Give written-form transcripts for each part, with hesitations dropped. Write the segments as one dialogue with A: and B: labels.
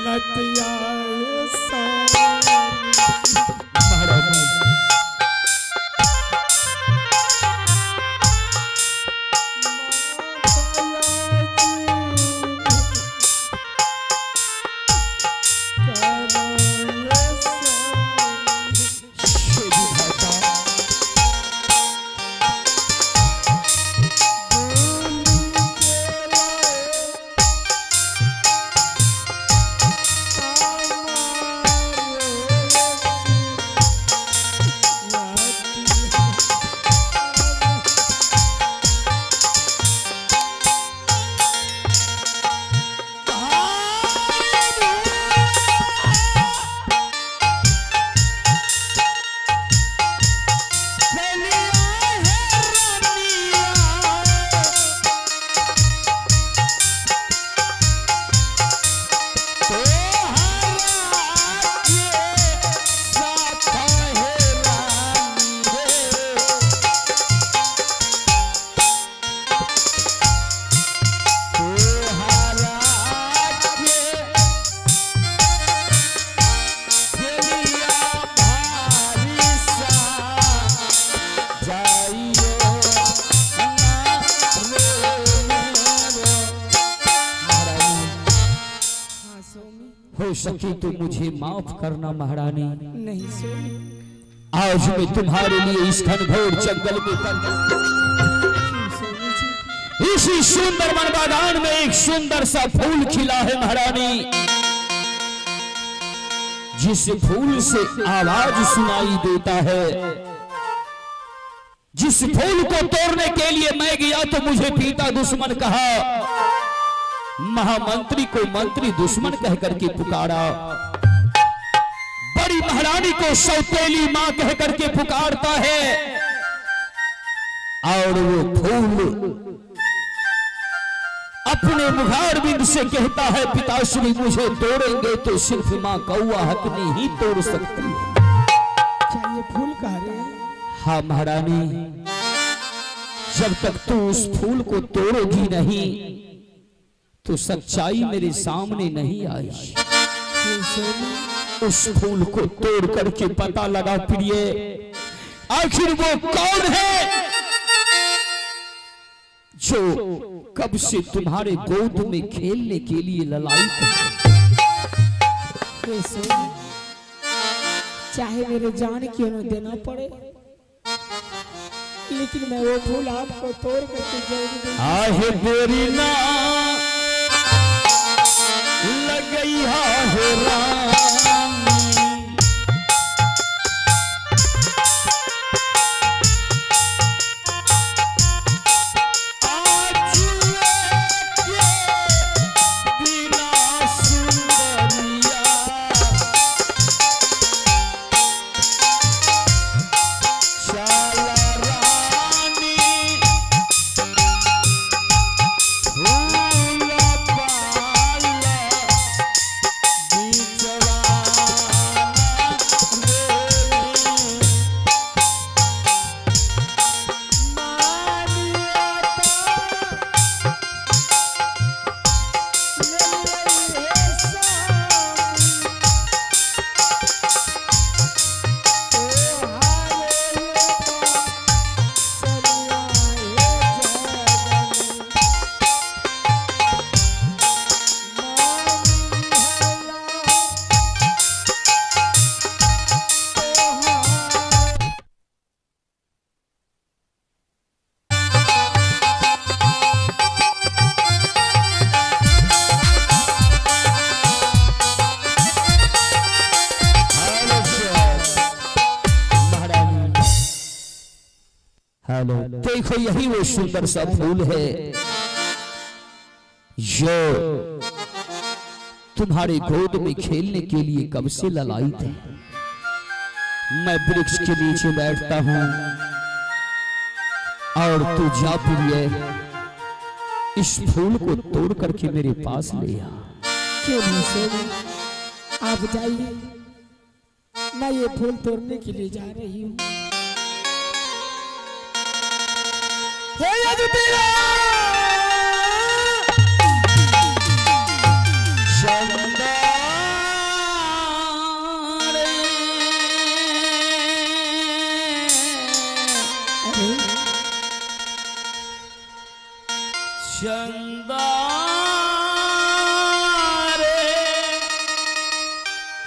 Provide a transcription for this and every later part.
A: लतिया
B: सकी तो मुझे माफ करना महारानी।
A: नहीं सोनी,
B: आज मैं तुम्हारे लिए इस घनघोर जंगल में इसी सुंदर वन बागान में एक सुंदर सा फूल खिला है महारानी, जिस फूल से आवाज सुनाई देता है। जिस फूल को तोड़ने के लिए मैं गया तो मुझे पिता दुश्मन कहा, महामंत्री को मंत्री दुश्मन कह करके पुकारा, बड़ी महारानी को सौतेली मां कह करके पुकारता है। और वो फूल अपने मुखारबिंद से कहता है, पिताश्री मुझे तोड़ेंगे तो सिर्फ मां कौआ हकनी ही तोड़ सकती है।
A: क्या ये फूल कह रहे हैं?
B: हाँ महारानी, जब तक तू उस फूल को तोड़ेगी नहीं तो सच्चाई मेरे सामने नहीं आई। उस फूल को तोड़ करके पता लगा प्रिय, आखिर वो कौन है जो कब से तुम्हारे गोद में खेलने के लिए ललायत है।
A: चाहे मेरे जान क्यों न देना पड़े, लेकिन मैं वो फूल आपको तोड़ करके जरूर दूंगा।
B: आहे तेरी ना लग गई है रानी, आज के बिना सुंदरिया, शाला रानी देखो यही वो सुंदर सा फूल है जो तुम्हारे गोद में खेलने के लिए कब से ललायत है। मैं वृक्ष के नीचे बैठता हूं और तू जा प्रिय इस फूल को तोड़ करके मेरे पास ले आ।
A: क्यों नहीं सोनी, आप जाइए, मैं ये फूल तोड़ने के लिए जा रही हूँ।
B: चंदा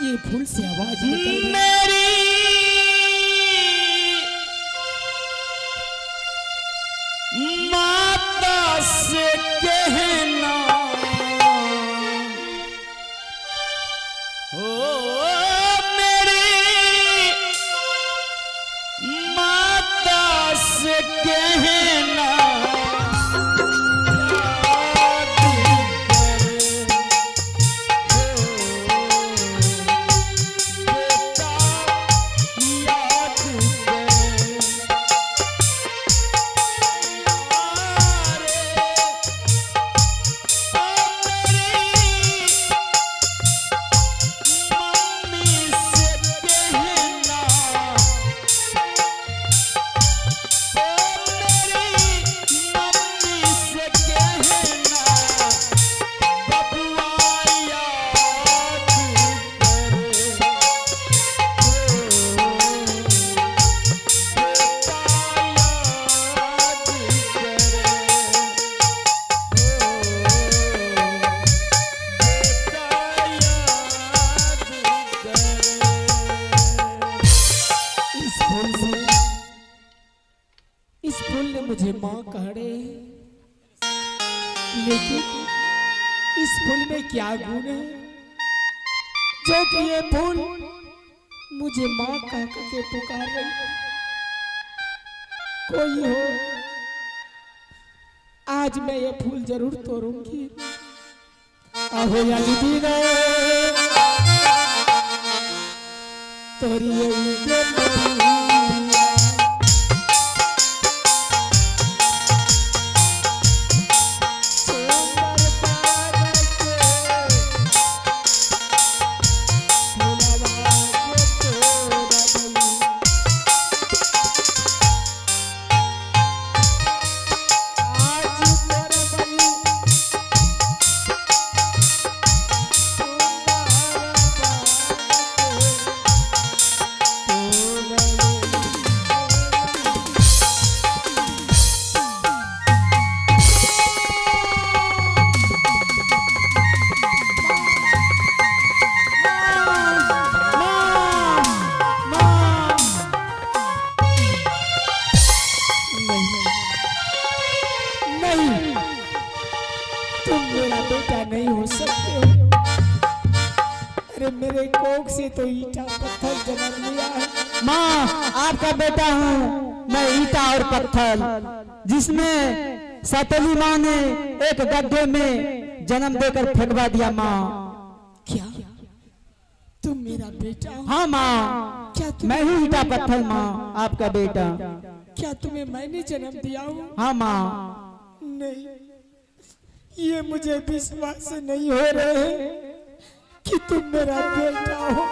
A: ये फूल से आवाज निकल रही है।
B: मेरी माता से कहना ओ मेरी माता से कहना
A: इस फूल ने मुझे माँ कह रहे, लेकिन इस फूल में क्या गुण है जो कि ये फूल मुझे माँ कह के पुकार रही है। कोई हो, आज मैं ये फूल जरूर तोड़ूंगी। आहो या दीदी ने तोरी नहीं हो सकते हो। अरे मेरे कोख से तो ईटा पत्थर जन्म लिया है।
C: माँ आपका बेटा हूँ मैं, ईटा और पत्थर, जिसमें सैतली माँ ने एक गड्ढे में जन्म देकर फेंकवा दिया। माँ
A: क्या तुम मेरा बेटा हो?
C: हाँ माँ,
A: क्या
C: मैं ही ईटा पत्थर माँ, आपका बेटा।
A: क्या तुम्हें मैंने जन्म दिया हो?
C: हाँ माँ।
A: नहीं, ये मुझे विश्वास नहीं हो रहे कि तुम मेरा बेटा हो।